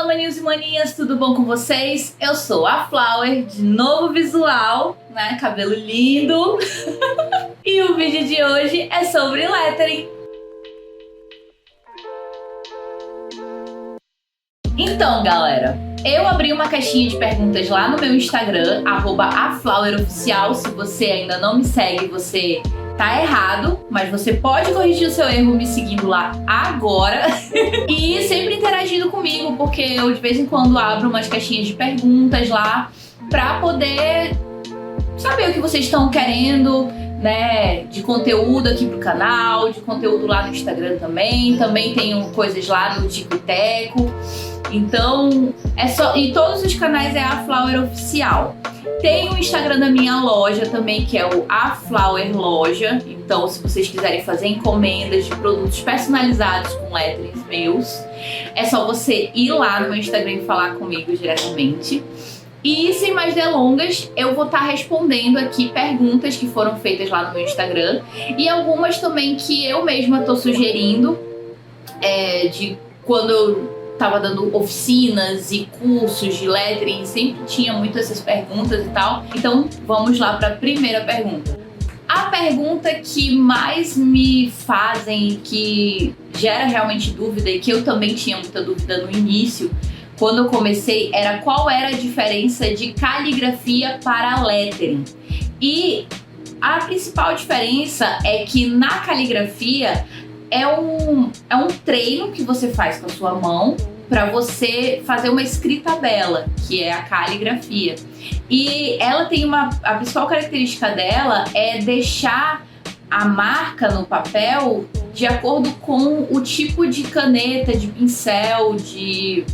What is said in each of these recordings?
maninhos e maninhas, tudo bom com vocês? Eu sou a Flower, de novo visual, né? Cabelo lindo. E o vídeo de hoje é sobre lettering. Então, galera, eu abri uma caixinha de perguntas lá no meu Instagram, @afloweroficial. Se você ainda não me segue, você tá errado, mas você pode corrigir o seu erro me seguindo lá agora. E sempre interagindo comigo, porque eu de vez em quando abro umas caixinhas de perguntas lá pra poder saber o que vocês estão querendo, né, de conteúdo aqui pro canal, de conteúdo lá no Instagram também. Também tenho coisas lá no Tico e Teco. Então, e todos os canais é a Flower Oficial. Tem o Instagram da minha loja também, que é o A Flower Loja. Então, se vocês quiserem fazer encomendas de produtos personalizados com letterings meus, é só você ir lá no meu Instagram e falar comigo diretamente. E sem mais delongas, eu vou estar respondendo aqui perguntas que foram feitas lá no meu Instagram e algumas também que eu mesma estou sugerindo, de quando eu tava dando oficinas e cursos de lettering, sempre tinha muito essas perguntas e tal. Então vamos lá para a primeira pergunta. A pergunta que mais me fazem, que gera realmente dúvida e que eu também tinha muita dúvida no início, quando eu comecei, era qual era a diferença de caligrafia para lettering. E a principal diferença é que na caligrafia é um treino que você faz com a sua mão para você fazer uma escrita bela, que é a caligrafia. E ela tem a principal característica dela é deixar a marca no papel de acordo com o tipo de caneta, de pincel, de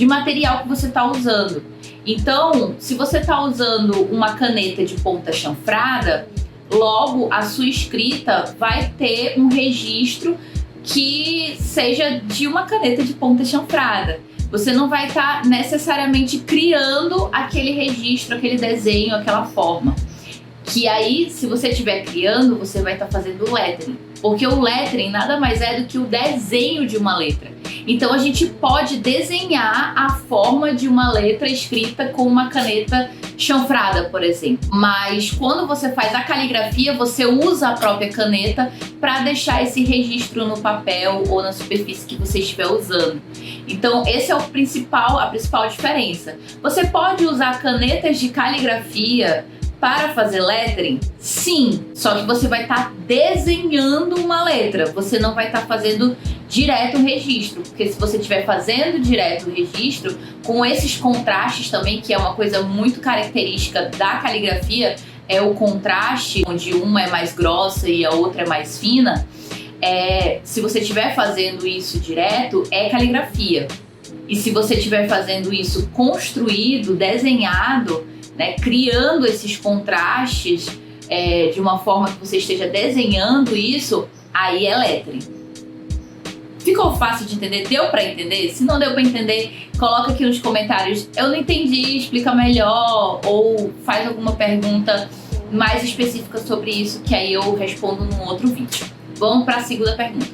material que você está usando. Então, se você está usando uma caneta de ponta chanfrada, logo a sua escrita vai ter um registro que seja de uma caneta de ponta chanfrada. Você não vai estar necessariamente criando aquele registro, aquele desenho, aquela forma. Que aí, se você estiver criando, você vai estar fazendo lettering. Porque o lettering nada mais é do que o desenho de uma letra. Então a gente pode desenhar a forma de uma letra escrita com uma caneta chanfrada, por exemplo. Mas quando você faz a caligrafia, você usa a própria caneta para deixar esse registro no papel ou na superfície que você estiver usando. Então esse é a principal diferença. Você pode usar canetas de caligrafia para fazer lettering? Sim, só que você vai estar desenhando uma letra, você não vai estar fazendo direto o registro, porque se você estiver fazendo direto o registro, com esses contrastes também, que é uma coisa muito característica da caligrafia, é o contraste, onde uma é mais grossa e a outra é mais fina, se você estiver fazendo isso direto, é caligrafia. E se você estiver fazendo isso construído, desenhado, né, criando esses contrastes de uma forma que você esteja desenhando isso, aí é lettering. Ficou fácil de entender? Deu pra entender? Se não deu pra entender, coloca aqui nos comentários. Eu não entendi, explica melhor, ou faz alguma pergunta mais específica sobre isso, que aí eu respondo num outro vídeo. Vamos pra segunda pergunta.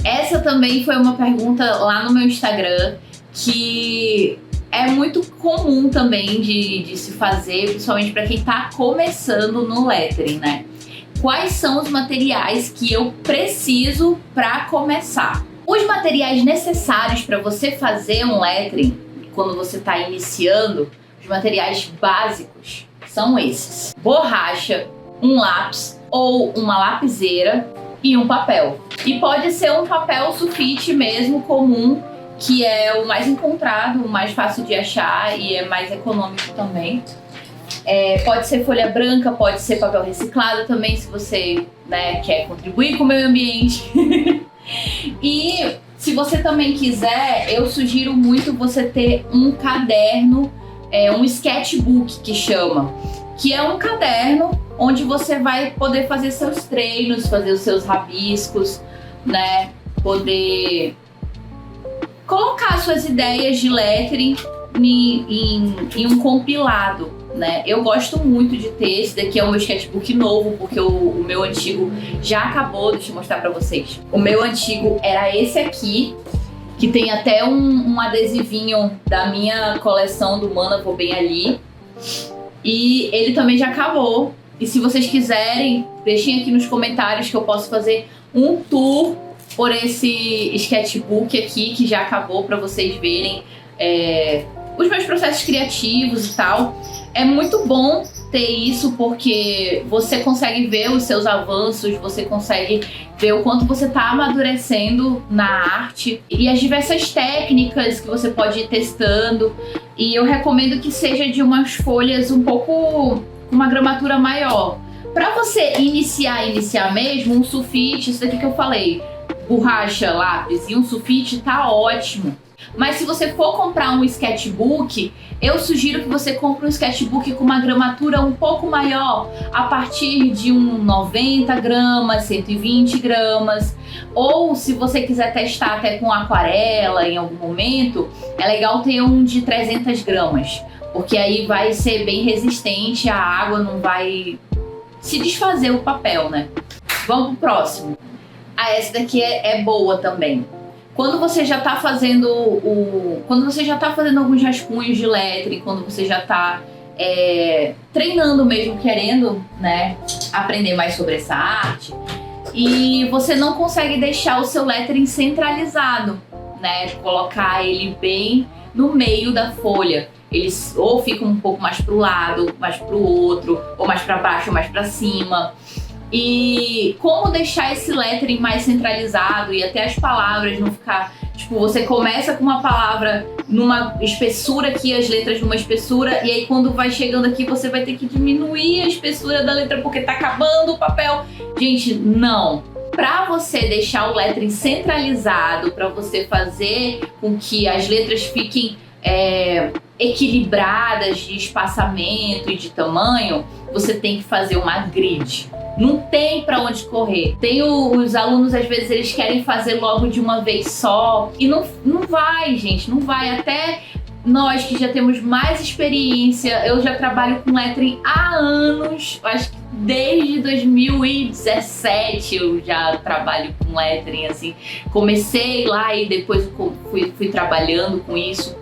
Essa também foi uma pergunta lá no meu Instagram, que é muito comum também de se fazer, principalmente para quem tá começando no lettering, né? Quais são os materiais que eu preciso para começar? Os materiais necessários para você fazer um lettering, quando você está iniciando, os materiais básicos são esses: borracha, um lápis ou uma lapiseira e um papel. E pode ser um papel sulfite mesmo, comum, que é o mais encontrado, o mais fácil de achar e é mais econômico também. Pode ser folha branca, pode ser papel reciclado também, se você, né, quer contribuir com o meio ambiente. E se você também quiser, eu sugiro muito você ter um caderno, um sketchbook que chama, que é um caderno onde você vai poder fazer seus treinos, fazer os seus rabiscos, né, poder colocar suas ideias de lettering em um compilado, né? Eu gosto muito de ter. Esse daqui é o meu sketchbook novo, porque o meu antigo já acabou. Deixa eu mostrar pra vocês. O meu antigo era esse aqui, que tem até um adesivinho da minha coleção do Mana Vou Bem Ali. E ele também já acabou. E se vocês quiserem, deixem aqui nos comentários que eu posso fazer um tour por esse sketchbook aqui, que já acabou, para vocês verem os meus processos criativos e tal. É muito bom ter isso, porque você consegue ver os seus avanços, você consegue ver o quanto você está amadurecendo na arte e as diversas técnicas que você pode ir testando. E eu recomendo que seja de umas folhas um pouco com uma gramatura maior. Para você iniciar mesmo, um sulfite, isso daqui que eu falei, borracha, lápis e um sulfite tá ótimo. Mas se você for comprar um sketchbook, eu sugiro que você compre um sketchbook com uma gramatura um pouco maior, a partir de 90 gramas, 120 gramas. Ou se você quiser testar até com aquarela em algum momento, é legal ter um de 300 gramas. Porque aí vai ser bem resistente, a água não vai se desfazer o papel, né? Vamos pro próximo. Essa daqui é boa também. Quando você já tá fazendo alguns rascunhos de lettering, quando você já tá treinando mesmo, querendo, né, aprender mais sobre essa arte, e você não consegue deixar o seu lettering centralizado, né, colocar ele bem no meio da folha. Eles ou ficam um pouco mais pro lado, mais pro outro, ou mais para baixo, ou mais para cima. E como deixar esse lettering mais centralizado e até as palavras não ficar... Tipo, você começa com uma palavra numa espessura aqui, as letras numa espessura, e aí quando vai chegando aqui você vai ter que diminuir a espessura da letra porque tá acabando o papel. Gente, não! Para você deixar o lettering centralizado, para você fazer com que as letras fiquem equilibradas de espaçamento e de tamanho, você tem que fazer uma grid. Não tem para onde correr. Tem os alunos, às vezes, eles querem fazer logo de uma vez só. E não vai, gente, não vai. Até nós que já temos mais experiência, eu já trabalho com lettering há anos, acho que desde 2017 eu já trabalho com lettering, assim. Comecei lá e depois fui trabalhando com isso.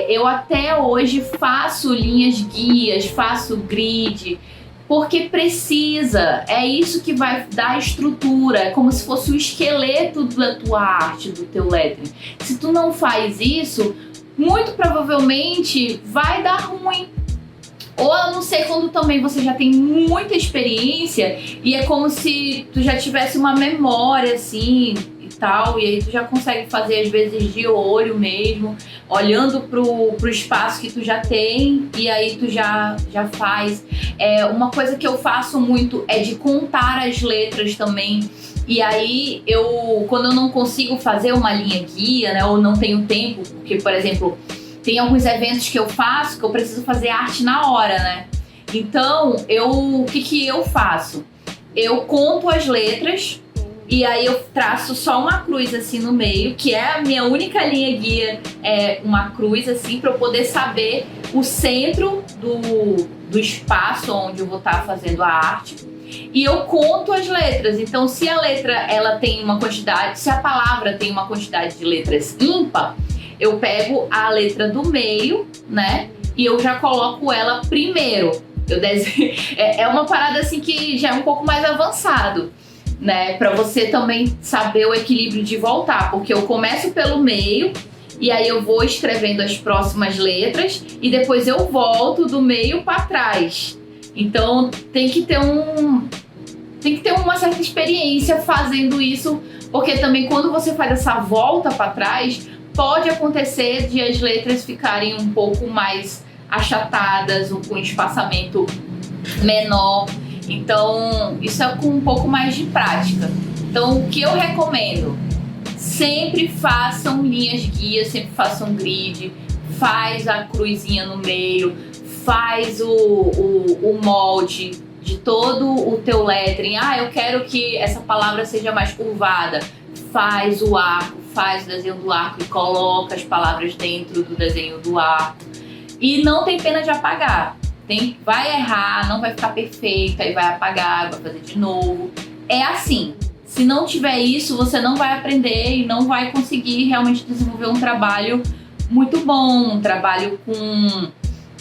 Eu até hoje faço linhas guias, faço grid, porque precisa, é isso que vai dar estrutura, é como se fosse o esqueleto da tua arte, do teu lettering. Se tu não faz isso, muito provavelmente vai dar ruim. Ou a não ser quando também você já tem muita experiência e é como se tu já tivesse uma memória assim e tal, e aí tu já consegue fazer às vezes de olho mesmo, olhando pro espaço que tu já tem, e aí tu já faz. Uma coisa que eu faço muito é de contar as letras também. E aí, quando eu não consigo fazer uma linha guia, né, ou não tenho tempo, porque, por exemplo, tem alguns eventos que eu faço que eu preciso fazer arte na hora, né? Então, o que eu faço? Eu conto as letras e aí eu traço só uma cruz assim no meio, que é a minha única linha guia, é uma cruz assim, para eu poder saber o centro do espaço onde eu vou estar fazendo a arte. E eu conto as letras. Então, se a letra ela tem uma quantidade, se a palavra tem uma quantidade de letras ímpar, eu pego a letra do meio, né? E eu já coloco ela primeiro. É uma parada assim que já é um pouco mais avançado, né? Pra você também saber o equilíbrio de voltar. Porque eu começo pelo meio e aí eu vou escrevendo as próximas letras e depois eu volto do meio para trás. Então tem que ter uma certa experiência fazendo isso, porque também quando você faz essa volta para trás, pode acontecer de as letras ficarem um pouco mais achatadas ou com espaçamento menor. Então isso é com um pouco mais de prática. Então o que eu recomendo? Sempre façam linhas guias, sempre façam grid, faz a cruzinha no meio, faz o molde de todo o teu lettering. Eu quero que essa palavra seja mais curvada. Faz o arco, faz o desenho do arco e coloca as palavras dentro do desenho do arco. E não tem pena de apagar. Vai errar, não vai ficar perfeito, aí vai apagar, vai fazer de novo. É assim. Se não tiver isso, você não vai aprender e não vai conseguir realmente desenvolver um trabalho muito bom, um trabalho com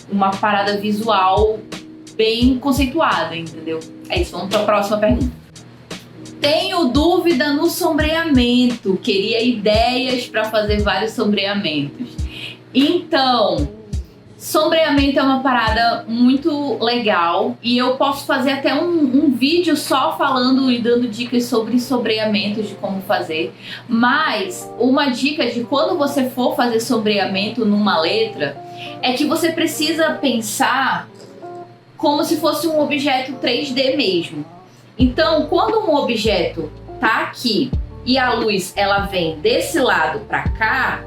uma parada visual bem conceituada, entendeu? É isso, vamos para a próxima pergunta. Tenho dúvida no sombreamento, queria ideias para fazer vários sombreamentos. Então, sombreamento é uma parada muito legal e eu posso fazer até um vídeo só falando e dando dicas sobre sombreamentos, de como fazer. Mas uma dica de quando você for fazer sombreamento numa letra é que você precisa pensar como se fosse um objeto 3D mesmo. Então, quando um objeto tá aqui e a luz ela vem desse lado para cá,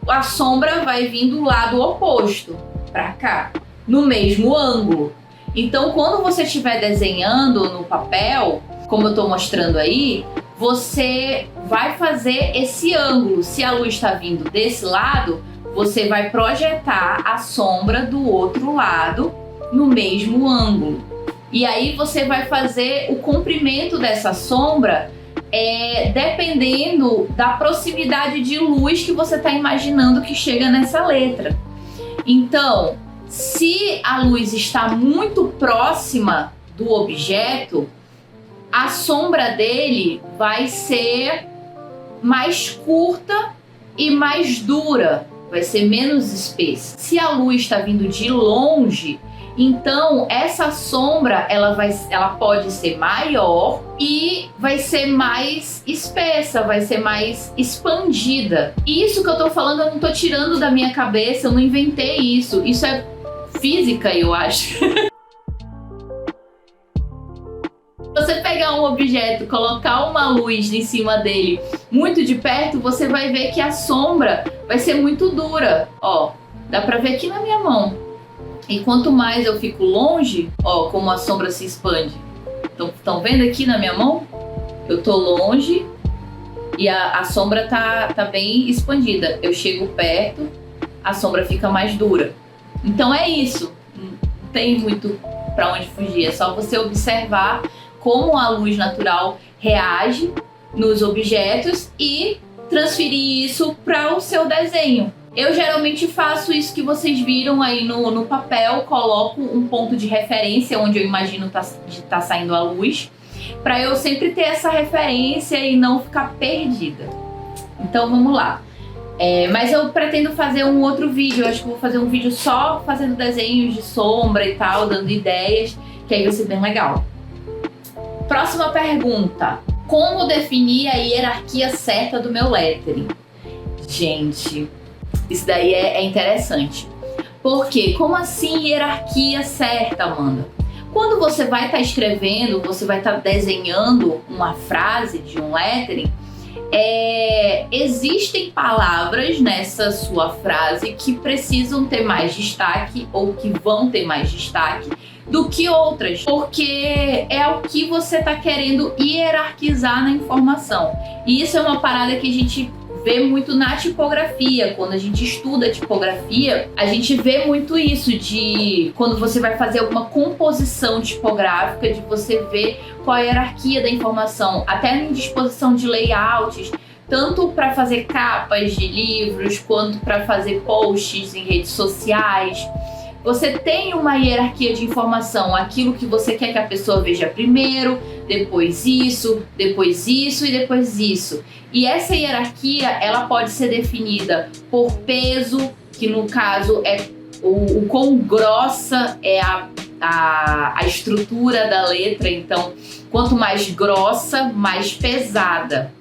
a sombra vai vir do lado oposto para cá, no mesmo ângulo. Então, quando você estiver desenhando no papel, como eu estou mostrando aí, você vai fazer esse ângulo. Se a luz está vindo desse lado, você vai projetar a sombra do outro lado no mesmo ângulo. E aí você vai fazer o comprimento dessa sombra dependendo da proximidade de luz que você está imaginando que chega nessa letra. Então, se a luz está muito próxima do objeto, a sombra dele vai ser mais curta e mais dura, vai ser menos espessa. Se a luz está vindo de longe, então essa sombra ela pode ser maior e vai ser mais espessa, vai ser mais expandida. Isso que eu tô falando eu não tô tirando da minha cabeça, eu não inventei isso. Isso é física, eu acho. Você pegar um objeto, colocar uma luz em cima dele muito de perto, você vai ver que a sombra vai ser muito dura. Ó, dá pra ver aqui na minha mão. E quanto mais eu fico longe, ó, como a sombra se expande. Estão vendo aqui na minha mão? Eu tô longe e a sombra tá bem expandida. Eu chego perto, a sombra fica mais dura. Então é isso. Não tem muito pra onde fugir. É só você observar como a luz natural reage nos objetos e transferir isso para o seu desenho. Eu geralmente faço isso que vocês viram aí no papel, coloco um ponto de referência onde eu imagino de tá saindo a luz, para eu sempre ter essa referência e não ficar perdida. Então vamos lá. Mas eu pretendo fazer um outro vídeo, eu acho que vou fazer um vídeo só fazendo desenhos de sombra e tal, dando ideias, que aí vai ser bem legal. Próxima pergunta. Como definir a hierarquia certa do meu lettering? Gente, isso daí é interessante. Porque, como assim hierarquia certa, Amanda? Quando você vai estar escrevendo, você vai estar desenhando uma frase de um lettering, existem palavras nessa sua frase que precisam ter mais destaque ou que vão ter mais destaque do que outras, porque é o que você está querendo hierarquizar na informação. E isso é uma parada que a gente vê muito na tipografia. Quando a gente estuda tipografia, a gente vê muito isso de quando você vai fazer alguma composição tipográfica, de você ver qual a hierarquia da informação, até em disposição de layouts, tanto para fazer capas de livros quanto para fazer posts em redes sociais. Você tem uma hierarquia de informação, aquilo que você quer que a pessoa veja primeiro, depois isso e depois isso. E essa hierarquia, ela pode ser definida por peso, que no caso é o quão grossa é a estrutura da letra. Então, quanto mais grossa, mais pesada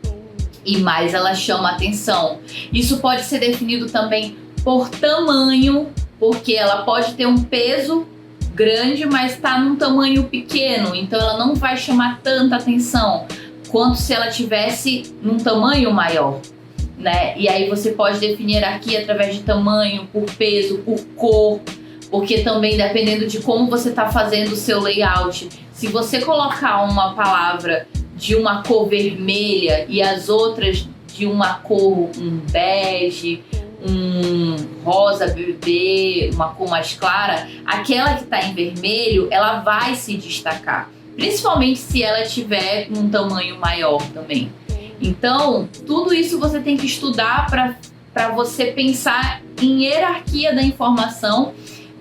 e mais ela chama atenção. Isso pode ser definido também por tamanho, porque ela pode ter um peso grande, mas está num tamanho pequeno, então ela não vai chamar tanta atenção quanto se ela tivesse num tamanho maior, né? E aí você pode definir hierarquia através de tamanho, por peso, por cor, porque também dependendo de como você está fazendo o seu layout, se você colocar uma palavra de uma cor vermelha e as outras de uma cor, um bege, um rosa bebê, uma cor mais clara, aquela que está em vermelho, ela vai se destacar. principalmente se ela tiver um tamanho maior também. Então, tudo isso você tem que estudar para você pensar em hierarquia da informação,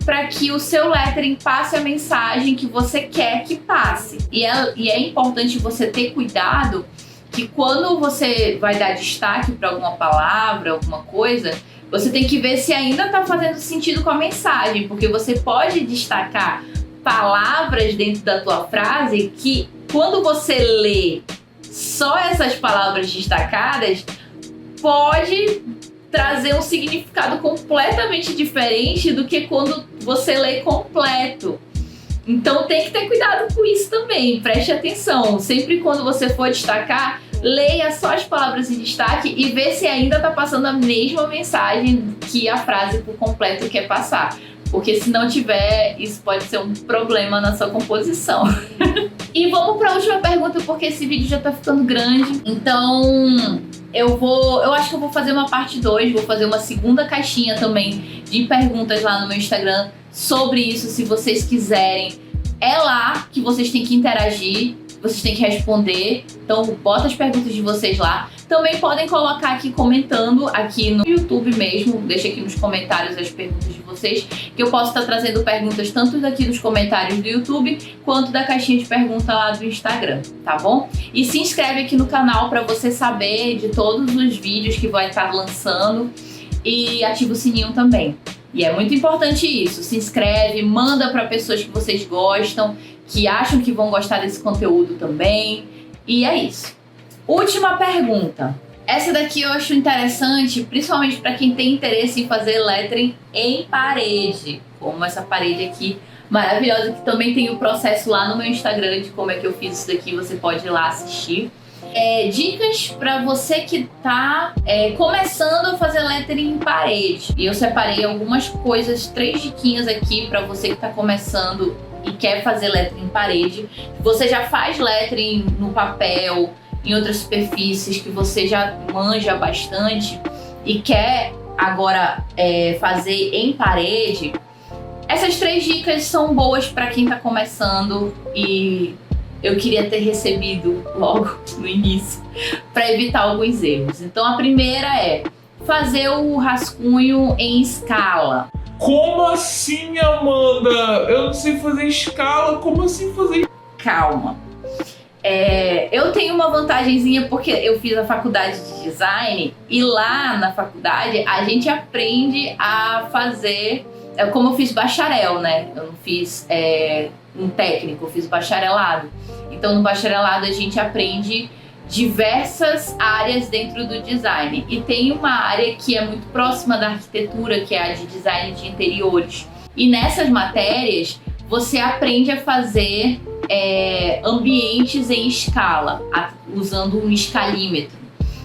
para que o seu lettering passe a mensagem que você quer que passe. E é importante você ter cuidado que quando você vai dar destaque para alguma palavra, alguma coisa, você tem que ver se ainda está fazendo sentido com a mensagem, porque você pode destacar palavras dentro da tua frase que, quando você lê só essas palavras destacadas, pode trazer um significado completamente diferente do que quando você lê completo. Então tem que ter cuidado com isso também, preste atenção. Sempre quando você for destacar, leia só as palavras em destaque e vê se ainda está passando a mesma mensagem que a frase por completo quer passar. Porque se não tiver, isso pode ser um problema na sua composição. E vamos para a última pergunta, porque esse vídeo já tá ficando grande. Então eu acho que eu vou fazer uma parte 2, vou fazer uma segunda caixinha também de perguntas lá no meu Instagram sobre isso, se vocês quiserem. É lá que vocês têm que interagir, vocês têm que responder. Então bota as perguntas de vocês lá. Também podem colocar aqui comentando aqui no YouTube mesmo. Deixa aqui nos comentários as perguntas de vocês, que eu posso estar trazendo perguntas tanto daqui dos comentários do YouTube quanto da caixinha de pergunta lá do Instagram, tá bom? E se inscreve aqui no canal para você saber de todos os vídeos que vai estar lançando e ativa o sininho também. E é muito importante isso. Se inscreve, manda para pessoas que vocês gostam, que acham que vão gostar desse conteúdo também. E é isso. Última pergunta. Essa daqui eu acho interessante, principalmente para quem tem interesse em fazer lettering em parede, como essa parede aqui maravilhosa, que também tem o processo lá no meu Instagram de como é que eu fiz isso daqui, você pode ir lá assistir. Dicas para você que tá começando a fazer lettering em parede. E eu separei algumas coisas, 3 diquinhas aqui para você que tá começando e quer fazer lettering em parede. Você já faz lettering no papel, em outras superfícies, que você já manja bastante e quer agora fazer em parede. Essas 3 dicas são boas para quem está começando e eu queria ter recebido logo no início para evitar alguns erros. Então a primeira é fazer o rascunho em escala. Como assim, Amanda? Eu não sei fazer escala, como assim fazer? Calma. Eu tenho uma vantagenzinha porque eu fiz a faculdade de design e lá na faculdade a gente aprende a fazer, como eu fiz bacharel, né? Eu não fiz um técnico, eu fiz bacharelado. Então no bacharelado a gente aprende diversas áreas dentro do design. E tem uma área que é muito próxima da arquitetura, que é a de design de interiores. E nessas matérias você aprende a fazer ambientes em escala, usando um escalímetro.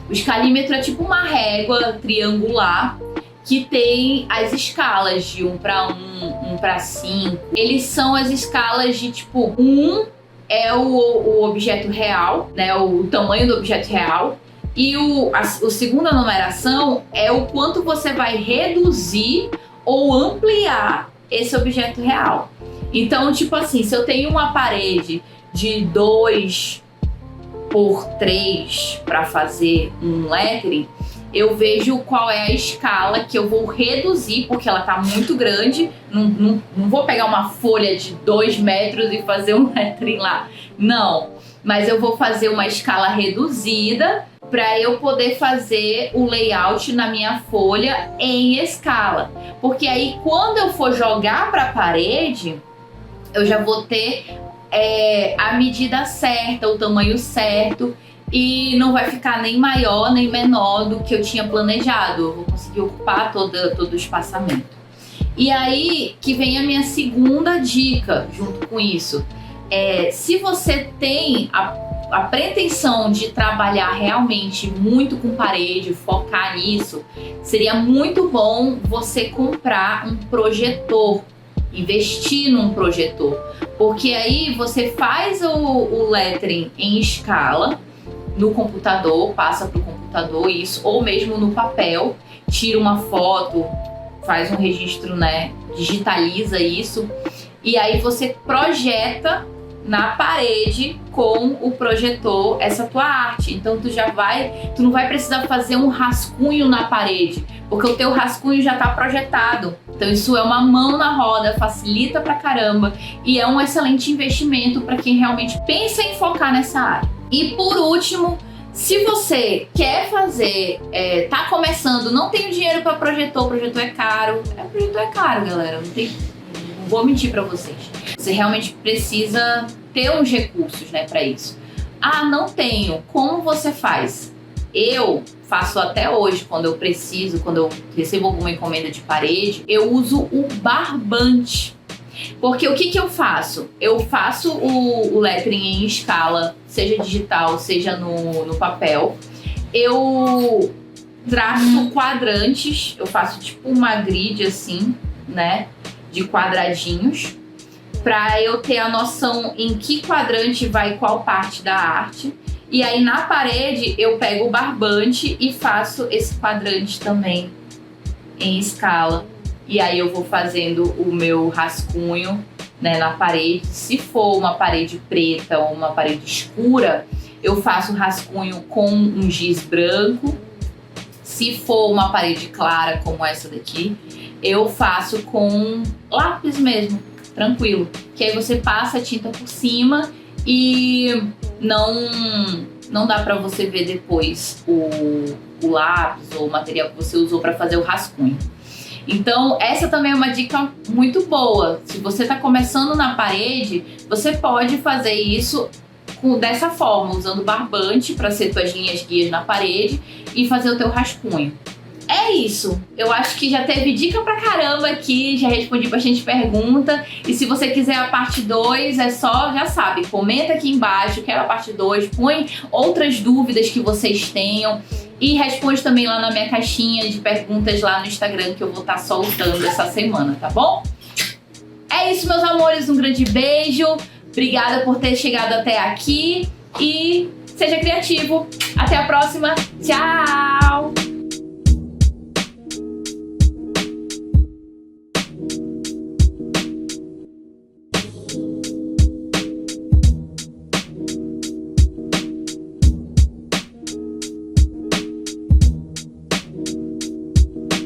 O escalímetro é tipo uma régua triangular que tem as escalas de 1 para 1, 1 para 5. Eles são as escalas de tipo 1 é o objeto real, né, o tamanho do objeto real, e a segunda numeração é o quanto você vai reduzir ou ampliar esse objeto real. Então, tipo assim, se eu tenho uma parede de 2 por 3 para fazer um lettering, eu vejo qual é a escala que eu vou reduzir, porque ela tá muito grande. Não vou pegar uma folha de 2 metros e fazer um lettering lá. Não, mas eu vou fazer uma escala reduzida para eu poder fazer o layout na minha folha em escala. Porque aí, quando eu for jogar para a parede, eu já vou ter a medida certa, o tamanho certo, e não vai ficar nem maior nem menor do que eu tinha planejado. Eu vou conseguir ocupar todo o espaçamento. E aí que vem a minha segunda dica junto com isso. Se você tem a pretensão de trabalhar realmente muito com parede, focar nisso, seria muito bom você comprar um projetor, investir num projetor, porque aí você faz o lettering em escala no computador, passa para o computador isso, ou mesmo no papel, tira uma foto, faz um registro, né, digitaliza isso, e aí você projeta na parede com o projetor essa tua arte. Então tu não vai precisar fazer um rascunho na parede, porque o teu rascunho já tá projetado. Então isso é uma mão na roda, facilita pra caramba e é um excelente investimento para quem realmente pensa em focar nessa área. E por último, se você quer fazer, tá começando, não tem dinheiro para projetor, o projetor é caro. Projetor é caro, galera, não vou mentir para vocês. Você realmente precisa ter uns recursos, né, para isso. Ah, não tenho. Como você faz? Eu faço até hoje, quando eu preciso, quando eu recebo alguma encomenda de parede, eu uso o barbante. Porque o que eu faço? Eu faço o lettering em escala, seja digital, seja no papel. Eu traço quadrantes, eu faço tipo uma grid assim, né, de quadradinhos, para eu ter a noção em que quadrante vai qual parte da arte. E aí na parede eu pego o barbante e faço esse quadrante também em escala. E aí eu vou fazendo o meu rascunho, né, na parede. Se for uma parede preta ou uma parede escura, eu faço o rascunho com um giz branco. Se for uma parede clara como essa daqui, eu faço com lápis mesmo, tranquilo. Que aí você passa a tinta por cima e não dá pra você ver depois o lápis ou o material que você usou pra fazer o rascunho. Então, essa também é uma dica muito boa. Se você está começando na parede, você pode fazer isso dessa forma, usando barbante para ser suas linhas guias na parede e fazer o teu rascunho. É isso. Eu acho que já teve dica pra caramba aqui, já respondi bastante pergunta. E se você quiser a parte 2, é só, já sabe, comenta aqui embaixo, quero a parte 2, põe outras dúvidas que vocês tenham. E responde também lá na minha caixinha de perguntas lá no Instagram, que eu vou estar soltando essa semana, tá bom? É isso, meus amores, um grande beijo. Obrigada por ter chegado até aqui e seja criativo. Até a próxima. Tchau!